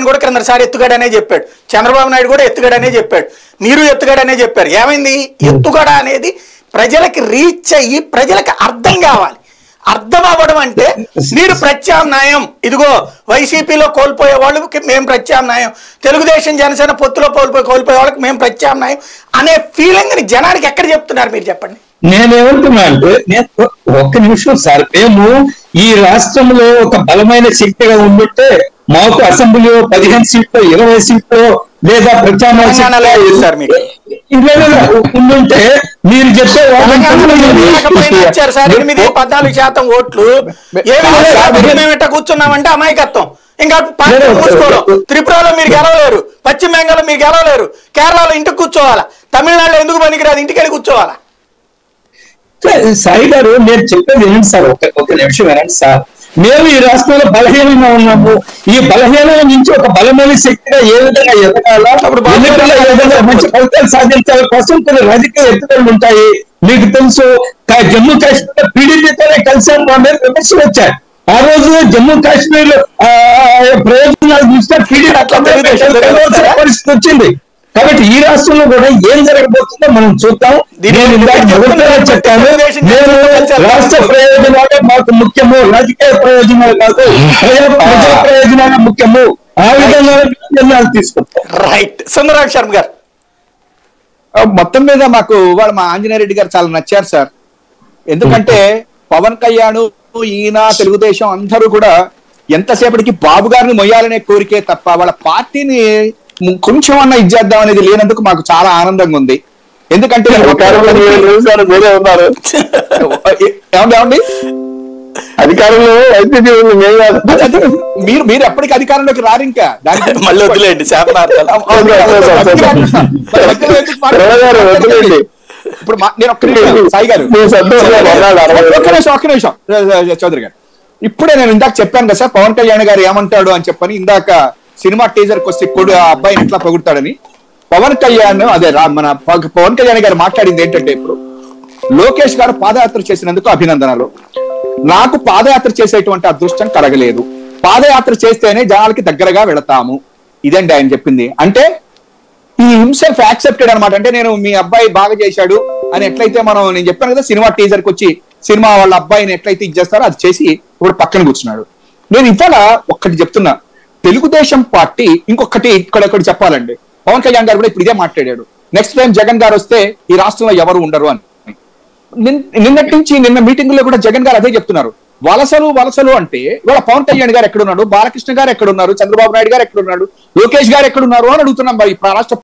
కూడా క్రిందసారి ఎత్తుగడనే చెప్పాడు, చంద్రబాబు నాయుడు కూడా ఎత్తుగడనే చెప్పాడు, మీరు ఎత్తుగడనే చెప్పారు. ఏమైంది? ఎత్తుగడ అనేది ప్రజలకి రీచ్ అయ్యి ప్రజలకు అర్థం కావాలి. అర్థం అవ్వడం అంటే మీరు ప్రత్యామ్నాయం, ఇదిగో వైసీపీలో కోల్పోయే వాళ్ళకి మేము ప్రత్యామ్నాయం, తెలుగుదేశం జనసేన పొత్తులో కోల్పోయే వాళ్ళకి మేము ప్రత్యామ్నాయం అనే ఫీలింగ్ ని జనానికి ఎక్కడ చెప్తున్నారు మీరు చెప్పండి. నేనేమంటున్నా అంటే, నేను ఒక్క నిమిషం సార్, మేము ఈ రాష్ట్రంలో ఒక బలమైన శక్తిగా ఉండుంటే మాకు అసెంబ్లీలో 15 సీట్లు 20 సీట్లు లేదా ప్రత్యామ్నాయ ఉండుంటే మీరు చెప్పే 8-14% ఓట్లు మేమిట కూర్చున్నామంటే అమాయకత్వం. ఇంకా పార్టీ మూసుకోవడం. త్రిపురలో మీరు గెలవలేరు, పశ్చిమ బెంగాల్లో మీరు గెలవలేరు, కేరళలో ఇంటికి కూర్చోవాలా, తమిళనాడులో ఎందుకు పనికిరాదు ఇంటికి వెళ్ళి కూర్చోవాలా? సాయి గారు నేను చెప్పేది ఏంటి సార్, ఒక నిమిషం వినండి సార్. మేము ఈ రాష్ట్రంలో బలహీనంగా ఉన్నాము. ఈ బలహీనం నుంచి ఒక బలమైన శక్తిగా ఏ విధంగా ఎదగాలా, ఎన్నికల్లో ఏ విధంగా మంచి ఫలితాలు సాధించాల కోసం కొన్ని రాజకీయ ఎత్తుదలు ఉంటాయి. మీకు తెలుసు, జమ్మూ కాశ్మీర్ పీడీపీతోనే కలిసాము మా మీద విమర్శలు వచ్చాయి. ఆ రోజు జమ్మూ కాశ్మీర్ ప్రయోజనాలు చూస్తే పీడీపీ పరిస్థితి వచ్చింది. కాబట్టి ఈ రాష్ట్రంలో కూడా ఏం జరగబోతుందో మనం చూద్దాం. నేను ఇందాక మొదటిగా చెప్పాను, నేను రాష్ట్ర ప్రయోజనాలే మాకు ముఖ్యము, రాజకీయ ప్రయోజనాలు కాదు, ప్రజా ప్రయోజనాలు ముఖ్యము. ఆ విధంగా నిర్ణయాలు తీసుకుంటాం. రైట్. సుందరరావు శర్మ గారు, మొత్తం మీద మాకు ఇవాళ మా ఆంజనేయ రెడ్డి గారు చాలా నచ్చారు సార్. ఎందుకంటే పవన్ కళ్యాణ్, ఈయన, తెలుగుదేశం అందరూ కూడా ఎంతసేపటికి బాబు గారిని మొయ్యాలనే కోరికే తప్ప వాళ్ళ పార్టీని కొంచెం అన్న ఇచ్చేద్దాం అనేది లేనందుకు మాకు చాలా ఆనందంగా ఉంది. ఎందుకంటే ఏమండి అధికారంలో మీరు ఎప్పటికీ అధికారంలోకి రారు. ఇంకా దానికి మళ్ళీ వదిలేండి. ఇప్పుడు నేను ఒక్క నిమిషం సాయి గారు, ఒక్క నిమిషం చౌదరి గారు, ఇప్పుడే నేను ఇందాక చెప్పాను కదా సార్, పవన్ కళ్యాణ్ గారు ఏమంటాడు అని చెప్పని. ఇందాక సినిమా టీజర్ కి వస్తే ఆ అబ్బాయిని ఎట్లా పొగుడతాడని పవన్ కళ్యాణ్, అదే మన పవన్ కళ్యాణ్ గారు మాట్లాడింది ఏంటంటే, ఇప్పుడు లోకేష్ గారు పాదయాత్ర చేసినందుకు అభినందనలు, నాకు పాదయాత్ర చేసేటువంటి అదృష్టం కలగలేదు, పాదయాత్ర చేస్తేనే జనాలకి దగ్గరగా వెళతాము, ఇదండి ఆయన చెప్పింది. అంటే ఈ హిమ్సెల్ఫ్ యాక్సెప్టెడ్ అనమాట. అంటే నేను మీ అబ్బాయి బాగా చేశాడు అని ఎట్లయితే నేను చెప్పాను కదా, సినిమా టీజర్ కి వచ్చి సినిమా వాళ్ళ అబ్బాయిని ఎట్లయితే ఇది చేస్తారో అది చేసి ఇప్పుడు పక్కన కూర్చున్నాడు. నేను ఇవాళ ఒక్కటి చెప్తున్నా, తెలుగుదేశం పార్టీ ఇంకొకటి ఇక్కడ చెప్పాలండి. పవన్ కళ్యాణ్ గారు కూడా ఇప్పుడు ఇదే మాట్లాడాడు, నెక్స్ట్ టైం జగన్ గారు వస్తే ఈ రాష్ట్రంలో ఎవరు ఉండరు అని. నిన్నటి నుంచి నిన్న మీటింగ్ లో కూడా జగన్ గారు అదే చెప్తున్నారు. వలసలు అంటే ఇవాళ పవన్ కళ్యాణ్ గారు ఎక్కడున్నాడు, బాలకృష్ణ గారు ఎక్కడున్నారు, చంద్రబాబు నాయుడు గారు ఎక్కడున్నాడు, లోకేష్ గారు ఎక్కడున్నారు అని అడుగుతున్నాం. మరి రాష్ట్ర